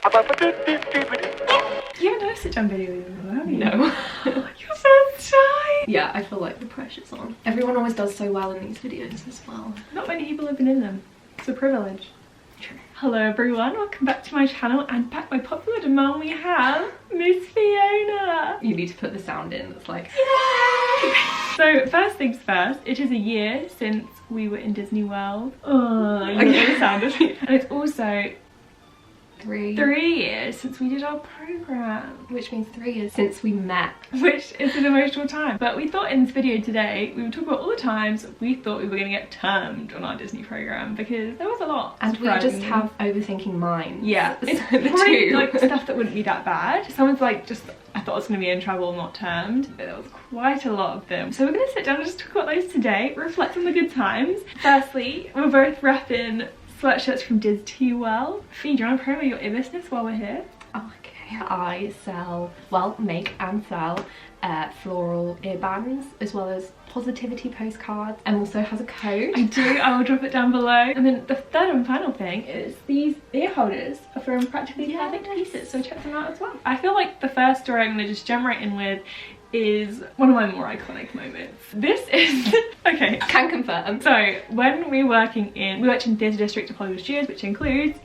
You haven't done a sit-down video with me, have you? No. You're so shy. Yeah, I feel like the pressure's on. Everyone always does so well in these videos as well. Not many people have been in them. It's a privilege. True. Hello everyone, welcome back to my channel, and back by popular demand we have Miss Fiona. You need to put the sound in that's like, yay! So first things first, it is a year since we were in Disney World. Oh, you know the sound of it. And it's also 3 years since we did our program, which means 3 years since we met, which is an emotional time. But we thought in this video today we would talk about all the times we thought we were going to get termed on our Disney program, because there was a lot, and we just have overthinking minds. Yeah, it's so probably like stuff that wouldn't be that bad. Someone's like, just I thought I was going to be in trouble, not termed, but there was quite a lot of them. So we're going to sit down and just talk about those today, reflect on the good times. Firstly, we're both repping sweatshirts from Disney World. Fee, do you want to promote your business while we're here? Okay, I sell, well, make and sell floral earbands, as well as positivity postcards, and also has a code. I do, I will drop it down below. And then the third and final thing is these ear holders are from Practically Perfect Pieces, so check them out as well. I feel like the first story I'm going to just jump right in with is one of my more iconic moments. This is, okay. Can confirm. So when we worked in Theatre District of Hollywood Studios, which includes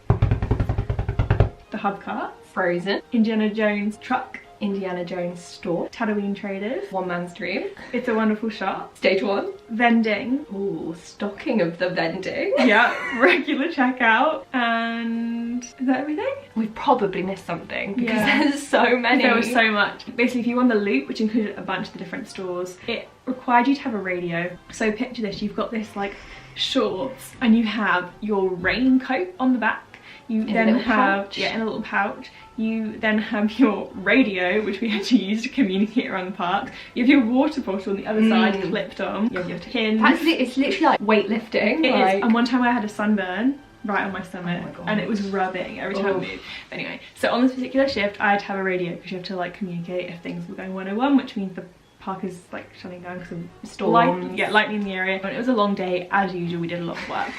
the Hub Cart, Frozen, Indiana Jones truck, Indiana Jones store, Tatooine Traders, One Man's Dream, It's a Wonderful Shop, Stage 1, vending. Ooh, stocking of the vending. Yeah, regular checkout, and is that everything? We've probably missed something because there's so many. There was so much. Basically, if you won the loop, which included a bunch of the different stores, it required you to have a radio. So picture this, you've got this like shorts and you have your raincoat on the back. You then have, in a little pouch. You then have your radio, which we had to use to communicate around the park. You have your water bottle on the other side clipped on. You have your tins. It's literally like weightlifting. It is. And one time I had a sunburn right on my stomach, and it was rubbing every time I moved. But anyway, so on this particular shift, I had to have a radio because you have to like communicate if things were going 101, which means the park is like shutting down because of storms. Lightning in the area. And it was a long day as usual. We did a lot of work.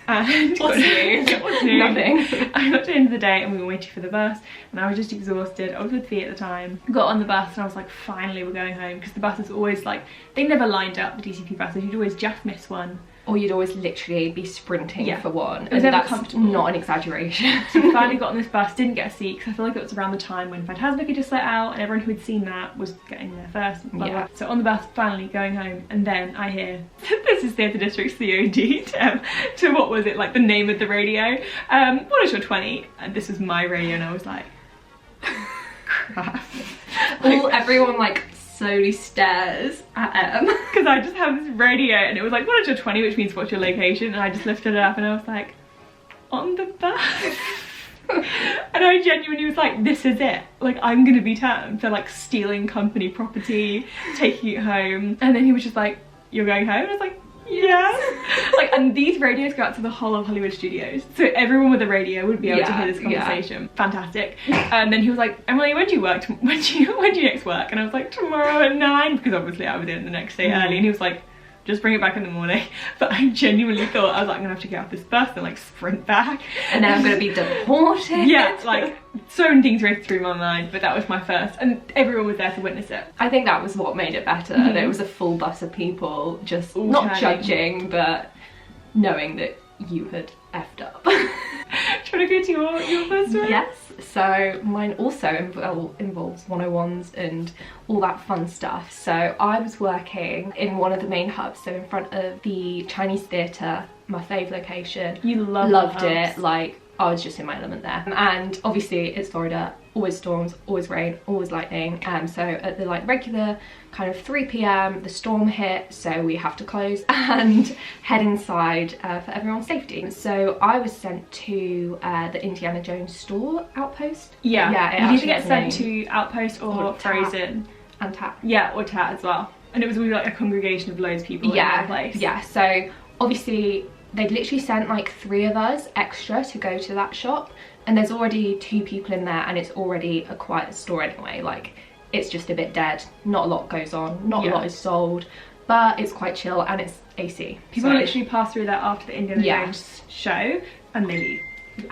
And what's new? Nothing. I got to the end of the day and we were waiting for the bus, and I was just exhausted. I was with Fee at the time. Got on the bus and I was like, finally we're going home, because the bus is always like, they never lined up, the DCP buses. You'd always just miss one. Or you'd always literally be sprinting for one. It was never comfortable. Not an exaggeration. So we finally got on this bus, didn't get a seat, because I feel like it was around the time when Fantasmic had just let out and everyone who had seen that was getting there first. Blah, blah. So on the bus, finally going home, and then I hear, this is Theatre District's COD to what was it, like the name of the radio. What is your 20? And this was my radio, and I was like, crap. Everyone like slowly stares at him because I just have this radio and it was like, what is your 20, which means what's your location, and I just lifted it up and I was like, on the bus. And I genuinely was like, this is it, like I'm gonna be termed for like stealing company property, taking it home. And then he was just like, you're going home? And I was like, yeah. Like, and these radios go out to the whole of Hollywood Studios, so everyone with a radio would be able to hear this conversation. Fantastic. And then he was like, Emily, when do you work? When do you next work? And I was like, tomorrow at 9, because obviously I was in the next day early. And he was like, just bring it back in the morning. But I genuinely thought, I was like, I'm gonna have to get off this bus and like sprint back, and then I'm gonna be deported. Yeah, like so many things raced through my mind, but that was my first, and everyone was there to witness it. I think that was what made it better. There was a full bus of people just all not judging, but knowing that you had effed up. Do you want to go to your first story? Yes, so mine also involves 101s and all that fun stuff. So I was working in one of the main hubs, so in front of the Chinese theatre, my fave location. You loved it, like I was just in my element there. And obviously it's Florida, always storms, always rain, always lightning. So at the like regular kind of 3 p.m, the storm hit, so we have to close and head inside for everyone's safety. So I was sent to the Indiana Jones store outpost. Yeah, you either get sent to outpost or Frozen. And TAT. Yeah, or TAT as well. And it was really like a congregation of loads of people in one place. Yeah, so obviously they'd literally sent like 3 of us extra to go to that shop, and there's already 2 people in there, and it's already a quiet store anyway. Like, it's just a bit dead, not a lot goes on, not a lot is sold, but it's quite chill and it's AC. People literally pass through there after the Indiana Jones show and they leave.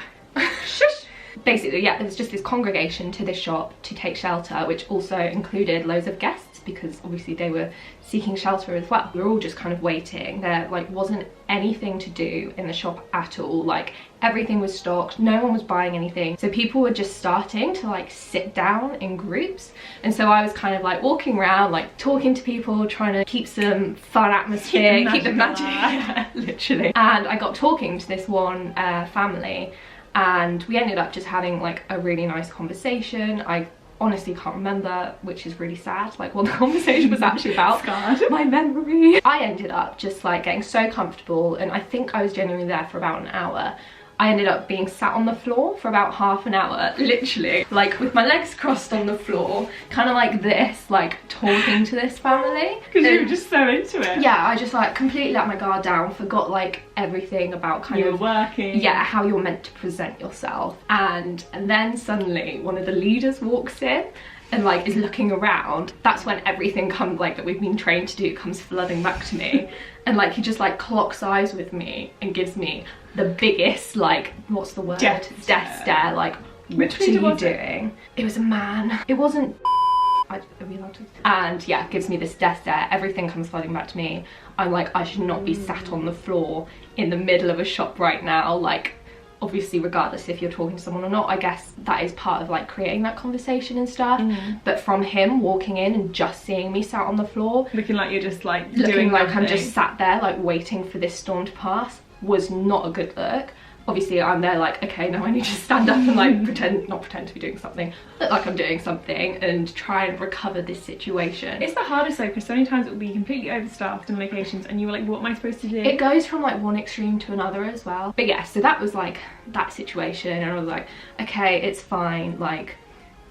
Shush! basically, yeah, there was just this congregation to this shop to take shelter, which also included loads of guests because obviously they were seeking shelter as well. We were all just kind of waiting. There like wasn't anything to do in the shop at all. Like everything was stocked, no one was buying anything. So people were just starting to like sit down in groups. And so I was kind of like walking around, like talking to people, trying to keep some fun atmosphere, keep the magic, yeah, literally. And I got talking to this one family, and we ended up just having like a really nice conversation. I honestly can't remember, which is really sad, like what the conversation was actually about. My memory. I ended up just like getting so comfortable, and I think I was genuinely there for about an hour. I ended up being sat on the floor for about half an hour, literally, like with my legs crossed on the floor, kind of like this, like talking to this family. Because you were just so into it. Yeah, I just like completely let my guard down, forgot like everything about kind of working. Yeah, how you're meant to present yourself. And then suddenly one of the leaders walks in and like is looking around. That's when everything comes, like that we've been trained to do, comes flooding back to me. And like he just like clocks eyes with me and gives me the biggest, like, what's the word? Death stare. Like, what are you doing? It was a man. It wasn't. Are we allowed to? And yeah, gives me this death stare. Everything comes flooding back to me. I'm like, I should not be sat on the floor in the middle of a shop right now. Like, obviously, regardless if you're talking to someone or not, I guess that is part of like creating that conversation and stuff. But from him walking in and just seeing me sat on the floor, looking like you're just like looking like I'm just sat there like waiting for this storm to pass, was not a good look. Obviously I'm there like, okay, now I need to stand up and like not pretend to be doing something, look like I'm doing something and try and recover this situation. It's the hardest though, because so many times it will be completely overstaffed in locations and you were like, what am I supposed to do? It goes from like one extreme to another as well. But yeah, so that was like that situation, and I was like, okay, it's fine, like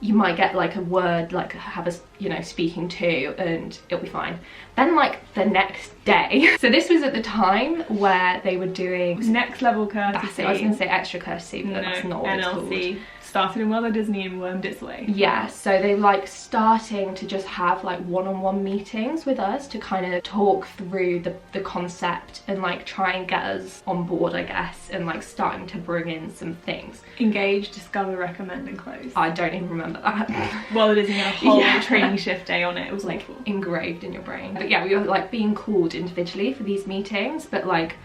you might get like a word, like have a, you know, speaking to, and it'll be fine. Then like the next day, so this was at the time where they were doing next level courtesy. That's it, I was gonna say extra courtesy, but that's not what NLC. it's called. Started in World Disney and wormed its way. Yeah, so they like starting to just have like one-on-one meetings with us to kind of talk through the concept and like try and get us on board, I guess, and like starting to bring in some things. Engage, discover, recommend and close. I don't even remember that. World Disney had a whole training shift day on it. It was like awful. Engraved in your brain. But yeah, we were like being called individually for these meetings, but like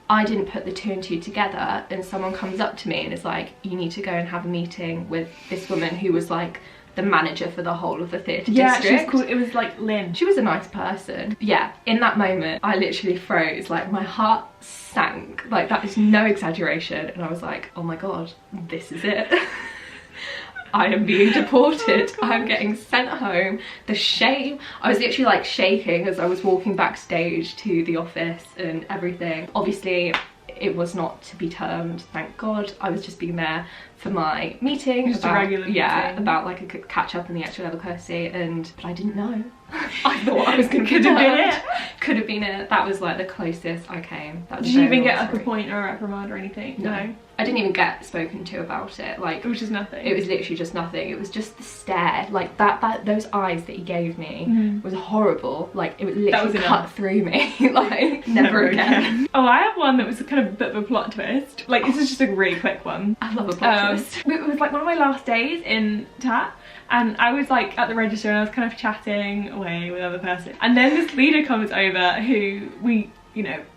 I didn't put the two and two together, and someone comes up to me and is like, you need to go and have a meeting with this woman who was like the manager for the whole of the theatre district. She was called, it was like Lynn. She was a nice person. Yeah, in that moment I literally froze, like my heart sank, like that is no exaggeration, and I was like, oh my god, this is it. I am being deported. Oh I'm getting sent home. The shame. I was literally like shaking as I was walking backstage to the office and everything. Obviously, it was not to be termed, thank God. I was just being there for my meeting. Just about, a regular meeting. Yeah, about like a catch up in the extra level courtesy, but I didn't know. I thought I was gonna Could have been it. Could have been it. That was like the closest I came. That was Did you even get like a point or a reprimand or anything? No. I didn't even get spoken to about it. Like it was just nothing. It was literally just nothing. It was just the stare. Like those eyes that he gave me was horrible. Like it was literally cut through me. Like never again. Oh, I have one that was kind of a bit of a plot twist. Like this is just a really quick one. I love a plot twist. It was like one of my last days in TAT, and I was like at the register and I was kind of chatting away with another person, and then this leader comes over who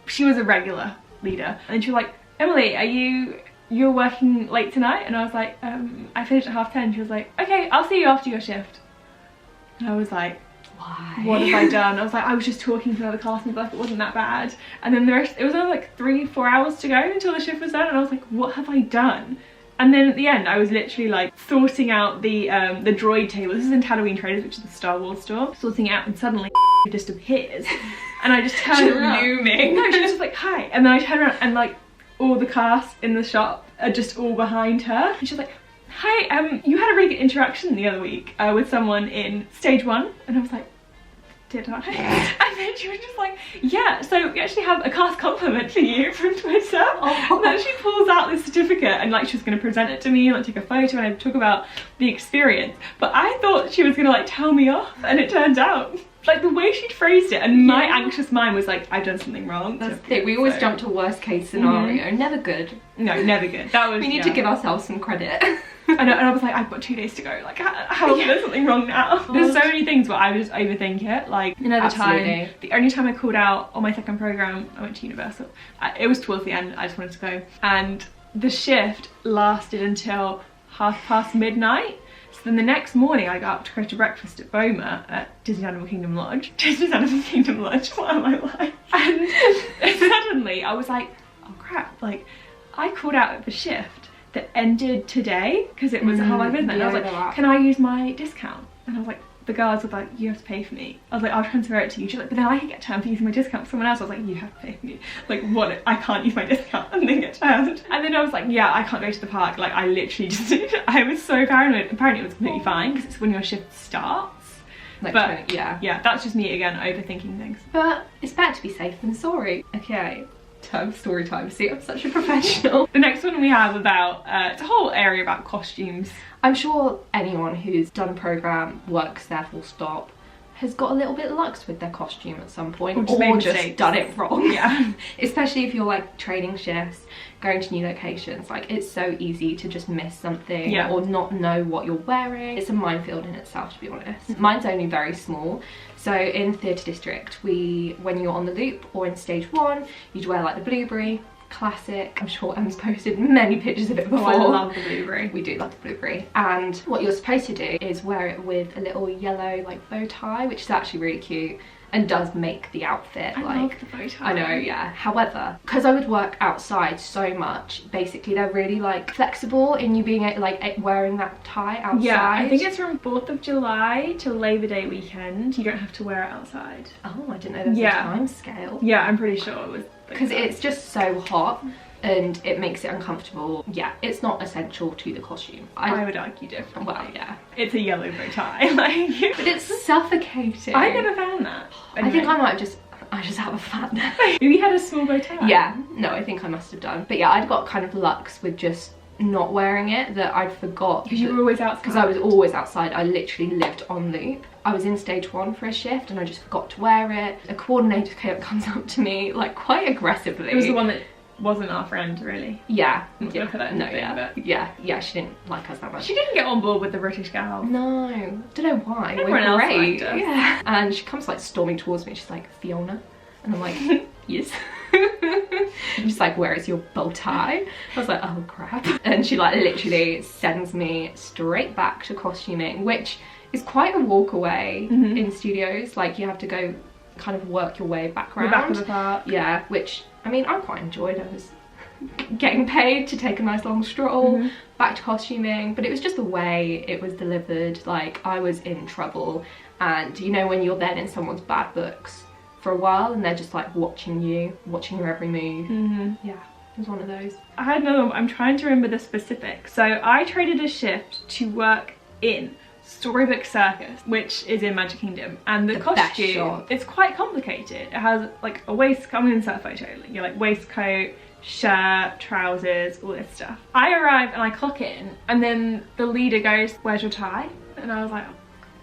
she was a regular leader, and she was like, Emily, you're working late tonight? And I was like, I finished at 10:30. She was like, okay, I'll see you after your shift. And I was like, why? What have I done? I was like, I was just talking to another classmate, like it wasn't that bad. And then it was only like 3-4 hours to go until the shift was done, and I was like, what have I done? And then at the end, I was literally like sorting out the droid table. This is in Tatooine Traders, which is the Star Wars store. Sorting it out, and suddenly just appears, and I just turned around. Looming. No, she was just like, hi. And then I turned around, and like all the cast in the shop are just all behind her. And she's like, hi, you had a really good interaction the other week with someone in stage 1. And I was like, did I? And then she was just like, yeah, so we actually have a cast compliment for you from Twitter. And then she pulls out this certificate, and like she was going to present it to me and like take a photo and I'd talk about the experience. But I thought she was going to like tell me off, and it turned out like the way she'd phrased it, and my anxious mind was like, I've done something wrong. That's it. We always jump to worst case scenario. Never good. No, never good. That was. We need to give ourselves some credit. And I was like, I've got 2 days to go. Like, how is there something wrong now? There's so many things where I would just overthink it. Like, another time, the only time I called out on my second program, I went to Universal. It was towards the end, I just wanted to go. And the shift lasted until midnight. So then the next morning I got up to go to breakfast at Boma at Disney Animal Kingdom Lodge. Disney Animal Kingdom Lodge, what am I like? And suddenly I was like, oh crap, like I called out at the shift that ended today because it was half midnight. And I was like, can I use my discount? And I was like, the guards were like, you have to pay for me. I was like, I'll transfer it to you. She's like, but then I can get termed for using my discount for someone else. I was like, you have to pay for me. Like, what? I can't use my discount and then get termed. And then I was like, yeah, I can't go to the park. Like, I literally just, I was so paranoid. Apparently it was completely fine because it's when your shift starts. Like, but yeah, that's just me again, overthinking things. But it's better to be safe than sorry. Okay. Story time. See, I'm such a professional. The next one we have about, it's a whole area about costumes. I'm sure anyone who's done a programme, works there full stop, has got a little bit luxe with their costume at some point, or just done it wrong. Yeah. Especially if you're like trading shifts, going to new locations, like it's so easy to just miss something or not know what you're wearing. It's a minefield in itself, to be honest. Mine's only very small. So in Theatre District, when you're on the loop or in stage 1, you'd wear like the blueberry, classic. I'm sure Emma's posted many pictures of it before. Oh, I love the blueberry. We do love the blueberry. And what you're supposed to do is wear it with a little yellow like bow tie, which is actually really cute and does make the outfit. I love the bow tie. I know, yeah. However, because I would work outside so much, basically they're really like flexible in you being like wearing that tie outside. Yeah, I think it's from 4th of July to Labor Day weekend. You don't have to wear it outside. Oh, I didn't know there was a time scale. Yeah, I'm pretty sure it was. Because it's just so hot and it makes it uncomfortable. Yeah, it's not essential to the costume. I would argue differently. Well, yeah. It's a yellow bow tie. Like, but it's suffocating. I never found that. Anyway. I think I just have a fat neck. Maybe you had a small bow tie. Yeah, no, I think I must have done. But yeah, I'd got kind of luxe with just not wearing it, that I'd forgot. Because you were always outside? Because I was always outside. I literally lived on loop. I was in stage 1 for a shift and I just forgot to wear it. A coordinator comes up to me like quite aggressively. It was the one that wasn't our friend, really. Yeah. She didn't like us that much. She didn't get on board with the British gal. No, don't know why. Everyone else liked us. Yeah. And she comes like storming towards me. She's like, Fiona, and I'm like, yes. She's like, where is your bow tie? I was like, oh crap. And she like literally sends me straight back to costuming, which is quite a walk away in studios. Like you have to go kind of work your way back around. Back of the park. Yeah, which I mean I quite enjoyed. I was getting paid to take a nice long stroll back to costuming, but it was just the way it was delivered. Like I was in trouble, and you know when you're then in someone's bad books for a while and they're just like watching your every move. Yeah, it was one of those. I had another one. I'm trying to remember the specifics. So I traded a shift to work in Storybook Circus, which is in Magic Kingdom, and the costume, it's quite complicated. It has like a waistcoat, I'm gonna insert a photo, you're like waistcoat, shirt, trousers, all this stuff. I arrive and I clock in, and then the leader goes, where's your tie? And I was like,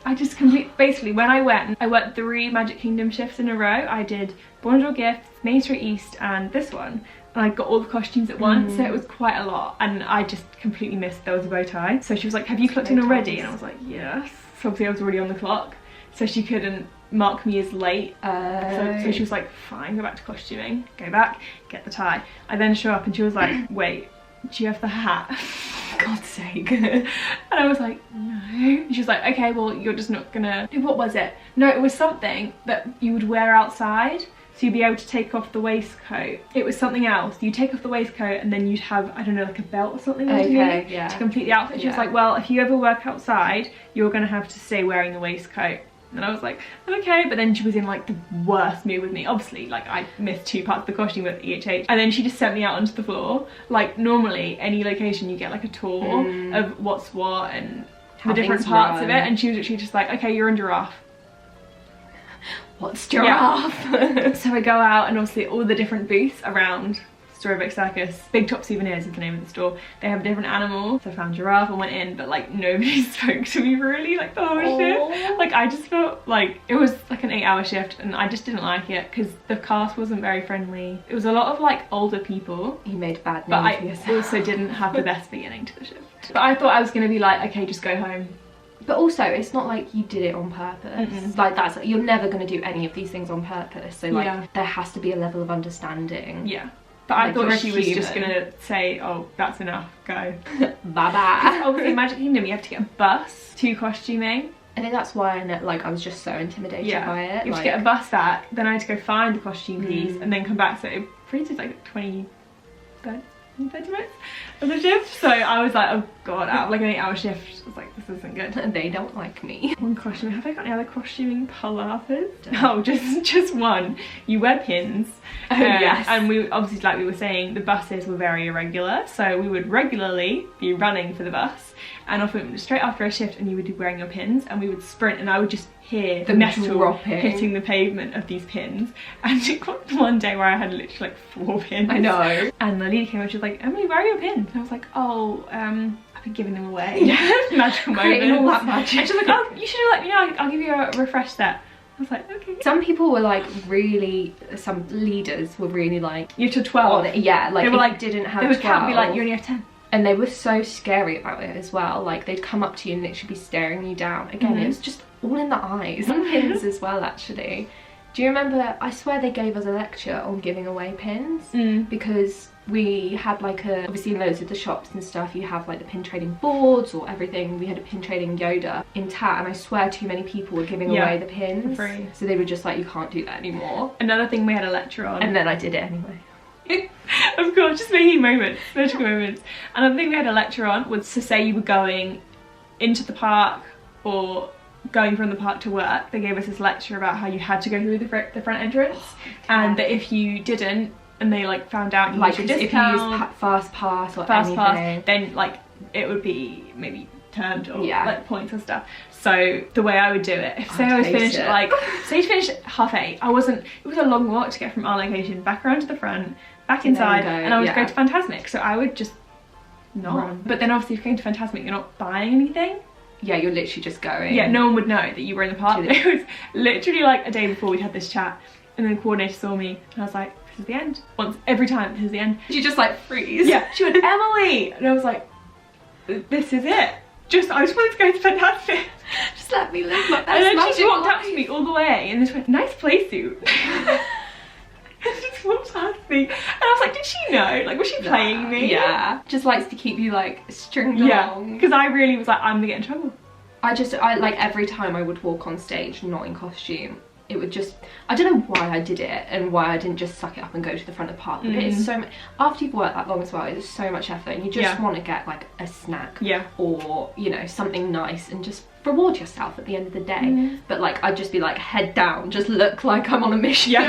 I just basically when I worked 3 Magic Kingdom shifts in a row. I did Bonjour Gifts, Main Street East, and this one. And I got all the costumes at once, so it was quite a lot. And I just completely missed there was a bow tie. So she was like, have you clocked in already? And I was like, yes. So obviously I was already on the clock. So she couldn't mark me as late. So she was like, fine, go back to costuming. Go back, get the tie. I then show up and she was like, wait, do you have the hat? For God's sake. And I was like, no. And she was like, okay, well, you're just not gonna... What was it? No, it was something that you would wear outside. So you'd be able to take off the waistcoat. It was something else. You take off the waistcoat and then you'd have, I don't know, like a belt or something underneath to complete the outfit. She was like, well, if you ever work outside, you're gonna have to stay wearing the waistcoat. And I was like, okay, but then she was in like the worst mood with me. Obviously, like I missed 2 parts of the costume with EHH. And then she just sent me out onto the floor. Like normally, any location you get like a tour of what's what and the different parts of it. And she was literally just like, okay, you're in giraffe. What's giraffe? So I go out and obviously all the different booths around Storybook Circus. Big Top Souvenirs is the name of the store. They have a different animal. So I found giraffe and went in, but like nobody spoke to me really like the whole shift. Like I just felt like it was like an 8-hour shift and I just didn't like it because the cast wasn't very friendly. It was a lot of like older people. You made a bad name but for I yourself. also didn't have the best beginning to the shift. But I thought I was going to be like, okay, just go home. But also, it's not like you did it on purpose. Like that's, you're never going to do any of these things on purpose. So like, there has to be a level of understanding. Yeah. But I Like, thought you're she was just going to say, oh, that's enough, go. Bye-bye. Obviously, Magic Kingdom, you have to get a bus to costuming. I think that's why I was just so intimidated by it. You have to get a bus back, then I had to go find the costume piece and then come back. So it pretty did like 30 minutes of the shift. So I was like, oh god, out of like an 8-hour shift, I was like, this isn't good. They don't like me. One costume, have I got any other costuming palavers? No, just one. You wear pins. Oh yes. And we obviously, like we were saying, the buses were very irregular. So we would regularly be running for the bus. And often straight after a shift and you would be wearing your pins and we would sprint and I would just hear the metal dropping, hitting the pavement of these pins. And it got one day where I had literally like 4 pins. I know. And the lady came and she was like, Emily, where are your pins? And I was like, oh, I've been giving them away. Magical moment. All that magic. And she was like, oh, you should have let me know, I'll give you a refresh set. I was like, okay. Some people were like really, some leaders were really like, you're to 12. Yeah, like they were like, didn't have they would 12. be like, you only have 10. And they were so scary about it as well. Like they'd come up to you and literally be staring you down. Again, it was just all in the eyes. And pins as well, actually. Do you remember, I swear they gave us a lecture on giving away pins because we had like obviously in loads of the shops and stuff, you have like the pin trading boards or everything. We had a pin trading Yoda in TAT and I swear too many people were giving away the pins. For free. So they were just like, you can't do that anymore. Another thing we had a lecture on. And then I did it anyway. Of course, just making moments, magical moments. Another thing we had a lecture on was to say you were going into the park or going from the park to work. They gave us this lecture about how you had to go through the front entrance and that if you didn't and they like found out you like used your if discount, you use fast pass or fast anything, pass, then like it would be maybe termed or like points and stuff. So the way I would do it, if say I was finished at like, say you finished at 8:30, it was a long walk to get from our location back around to the front, back inside, and I would go to Fantasmic, so I would just not run. But then obviously if you're going to Fantasmic you're not buying anything. Yeah, you're literally just going. Yeah, no one would know that you were in the park. It was literally like a day before we'd had this chat and then the coordinator saw me and I was like, this is the end. Every time, this is the end. She just like freeze. Yeah, she went, Emily! And I was like, this is it. I just wanted to go to Fantastic. Just let me live my best And then magic she walked life. up to me all the way and just went, nice play suit. And she just walked past me. And I was like, did she know? Like, was she playing me? Yeah. Just likes to keep you like stringed along. Because I really was like, I'm gonna get in trouble. I like every time I would walk on stage not in costume, it would just, I don't know why I did it and why I didn't just suck it up and go to the front of the park, but it is so much, after you've worked that long as well, it's so much effort and you just want to get like a snack or, you know, something nice and just reward yourself at the end of the day. But like I'd just be like head down, just look like I'm on a mission.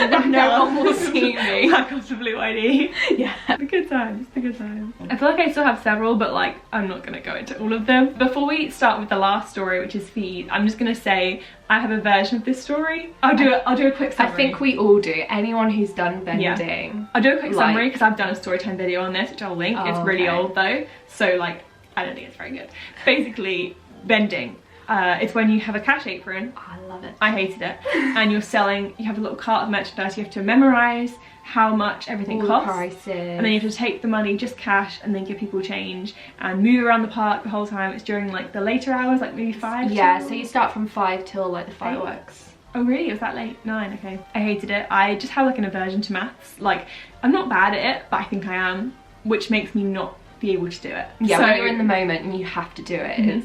No one will see me. Back off the blue ID. The good times, the good times. I feel like I still have several, but like I'm not gonna go into all of them. Before we start with the last story, which is feed, I'm just gonna say I have a version of this story. I'll do a quick summary. I think we all do. Anyone who's done vending. I'll do a quick summary because I've done a storytime video on this, which I'll link. It's really old though, so like I don't think it's very good. Basically, vending. It's when you have a cash apron. Oh, I love it. I hated it. And you're selling, you have a little cart of merchandise, you have to memorize how much everything costs. Prices. And then you have to take the money, just cash, and then give people change and move around the park the whole time. It's during like the later hours, like maybe 5 so you start from 5 till like the fireworks. Oh really? It was that late? 9, okay. I hated it. I just have like an aversion to maths. Like, I'm not bad at it, but I think I am, which makes me not be able to do it. Yeah, so, when you're in the moment and you have to do it,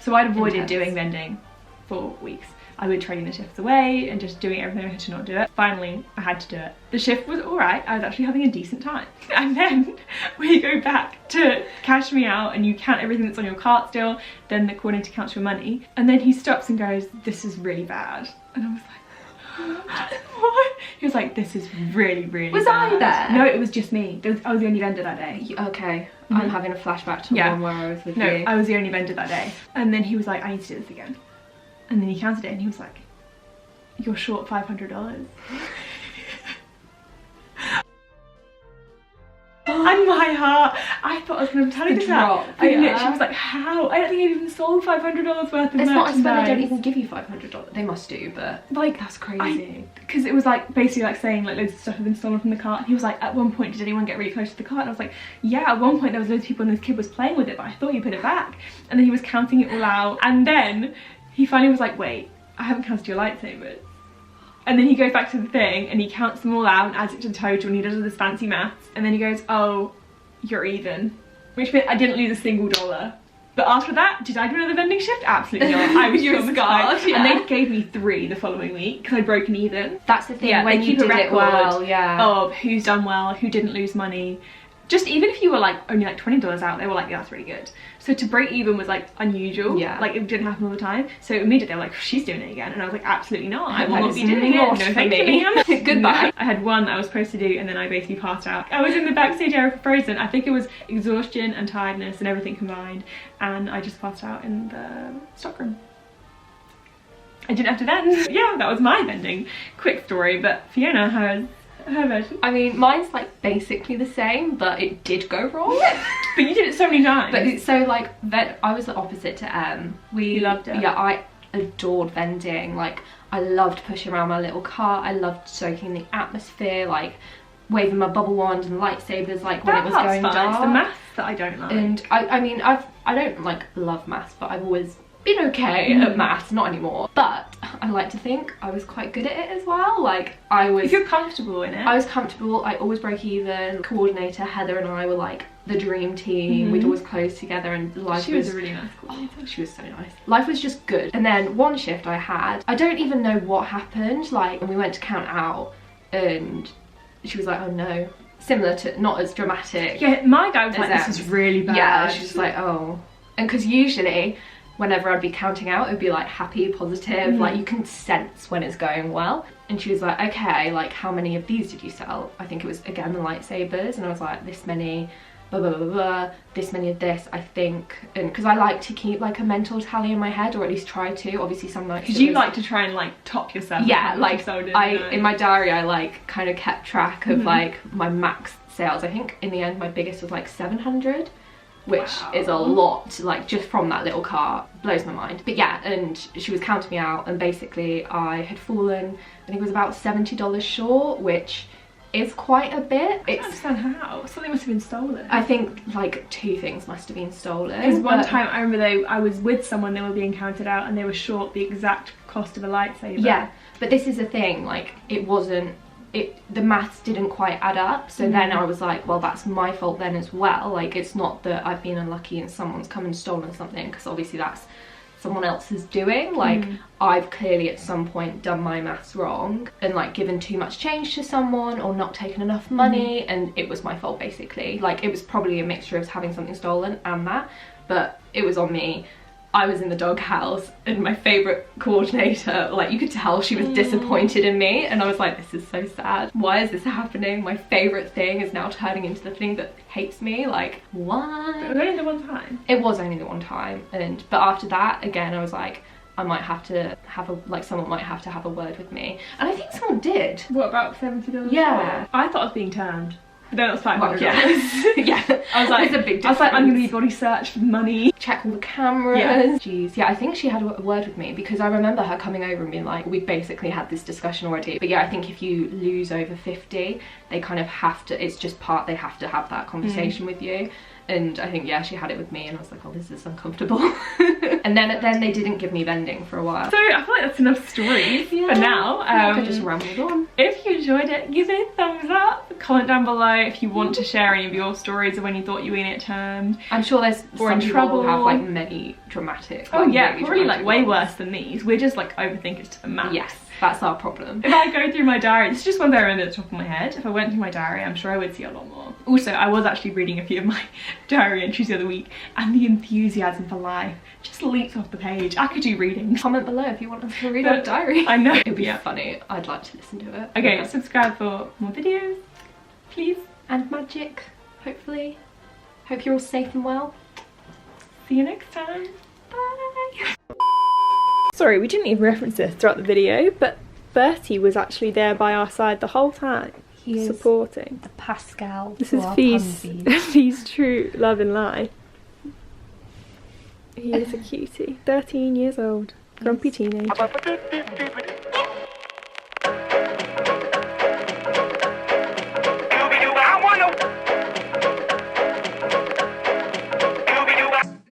so I'd avoided doing vending for weeks. I would trading the shifts away and just doing everything I could to not do it. Finally, I had to do it. The shift was alright, I was actually having a decent time. And then we go back to cash me out and you count everything that's on your cart still, then the coordinator counts your money. And then he stops and goes, this is really bad. And I was like, what? He was like, this is really, really bad. Was I there? No, it was just me. I was the only vendor that day. Okay. I'm having a flashback to one where I was with you. No, I was the only vendor that day. And then he was like, I need to do this again. And then he counted it and he was like, you're short $500. And my heart, I thought I was going to tell you drop, that. I literally was like, how? I don't think I've even sold $500 worth of merchandise. It's not as though they don't even give you $500. They must do, but like, that's crazy. Because it was like basically like saying like loads of stuff had been stolen from the cart. And he was like, at one point, did anyone get really close to the cart? And I was like, yeah, at one point there was loads of people and this kid was playing with it, but I thought you put it back. And then he was counting it all out. And then he finally was like, wait, I haven't counted your lightsabers. And then he goes back to the thing and he counts them all out and adds it to the total and he does all this fancy maths. And then he goes, oh, you're even. Which meant I didn't lose a single dollar. But after that, did I do another vending shift? Absolutely not. I was scarred. Yeah. And they gave me 3 the following week because I'd broken even. That's the thing, when you did it well, of who's done well, who didn't lose money. Just even if you were like only like $20 out, they were like, yeah, that's really good. So to break even was like unusual. Yeah. Like it didn't happen all the time. So immediately they were like, she's doing it again. And I was like, absolutely not. I will not be doing it. No, thank you. Goodbye. I had one that I was supposed to do and then I basically passed out. I was in the backstage area for Frozen. I think it was exhaustion and tiredness and everything combined. And I just passed out in the stockroom. I didn't have to vend. Yeah, that was my vending. Quick story, but Fiona has her version. I mean, mine's like basically the same, but it did go wrong. But you did it so many times. But it's so like, I was the opposite to Em. You loved it. Yeah, I adored vending. Like, I loved pushing around my little cart. I loved soaking the atmosphere, like waving my bubble wand and lightsabers, like when it was going dark. It's the maths that I don't like. And I mean, I don't like love maths, but I've always been okay at maths, not anymore. But I like to think I was quite good at it as well. Like I was. If you're comfortable in it. I was comfortable. I always broke even. Coordinator Heather and I were like the dream team. We'd always close together, and life she was a really nice coordinator. Oh, she was so nice. Life was just good. And then one shift I had, I don't even know what happened. Like we went to count out, and she was like, "Oh no." Similar to, not as dramatic. Yeah, my guy was like, "This is really bad." Yeah, she's like, "Oh," and because usually, whenever I'd be counting out, it'd be like happy, positive, like you can sense when it's going well. And she was like, okay, like how many of these did you sell? I think it was again the lightsabers, and I was like, this many, blah blah blah blah, this many of this, I think. And because I like to keep like a mental tally in my head, or at least try to. Obviously some nights because you like to try and like top yourself. Yeah, like in my diary I like kind of kept track of like my max sales. I think in the end my biggest was like 700. Which is a lot, like just from that little cart. Blows my mind. But yeah, and she was counting me out, and basically I had fallen, I think it was about $70 short, which is quite a bit. I don't understand how. Something must have been stolen. I think like 2 things must have been stolen. Because one time I remember I was with someone, they were being counted out and they were short the exact cost of a lightsaber. Yeah, but this is the thing, like it wasn't, the maths didn't quite add up. So then I was like, well, that's my fault then as well. Like it's not that I've been unlucky and someone's come and stolen something, because obviously that's someone else's doing. Like I've clearly at some point done my maths wrong and like given too much change to someone or not taken enough money, and it was my fault basically. Like it was probably a mixture of having something stolen and that, but it was on me. I was in the doghouse, and my favourite coordinator, like you could tell she was disappointed in me, and I was like, this is so sad. Why is this happening? My favourite thing is now turning into the thing that hates me. Like, what? It was only the one time. It was only the one time, but after that, again, I was like, I might have to have someone might have to have a word with me. And I think someone did. What, about $70? Yeah. I thought I was being termed. But then it was $500. Well, yeah. I was like, there's a big difference. I was like, I'm gonna be body search for money. Check all the cameras. Yeah. Jeez. Yeah, I think she had a word with me, because I remember her coming over and being like, we basically had this discussion already. But yeah, I think if you lose over 50, they kind of have to, it's just they have to have that conversation with you. And I think, yeah, she had it with me, and I was like, oh, this is uncomfortable. And then they didn't give me vending for a while. So I feel like that's enough stories for now. I just rambled on. If you enjoyed it, give it a thumbs up. Comment down below if you want to share any of your stories of when you thought you were gonna get termed. I'm sure there's some people who have like many dramatic. Oh yeah, really probably like way worse than these. We're just like overthinkers to the max. Yes. That's our problem. If I go through my diary, this is just one that I remember at the top of my head. If I went through my diary, I'm sure I would see a lot more. Also, I was actually reading a few of my diary entries the other week, and the enthusiasm for life just leaps off the page. I could do reading. Comment below if you want us to read our diary. I know. It'd be funny. I'd like to listen to it. Okay, subscribe for more videos, please. And magic, hopefully. Hope you're all safe and well. See you next time. Bye. Sorry, we didn't even reference this throughout the video, but Bertie was actually there by our side the whole time. He is supporting. the Pascal. This to is our Fee's, Punsies. Fee's true love and life. He is a cutie. 13 years old. Grumpy teenager.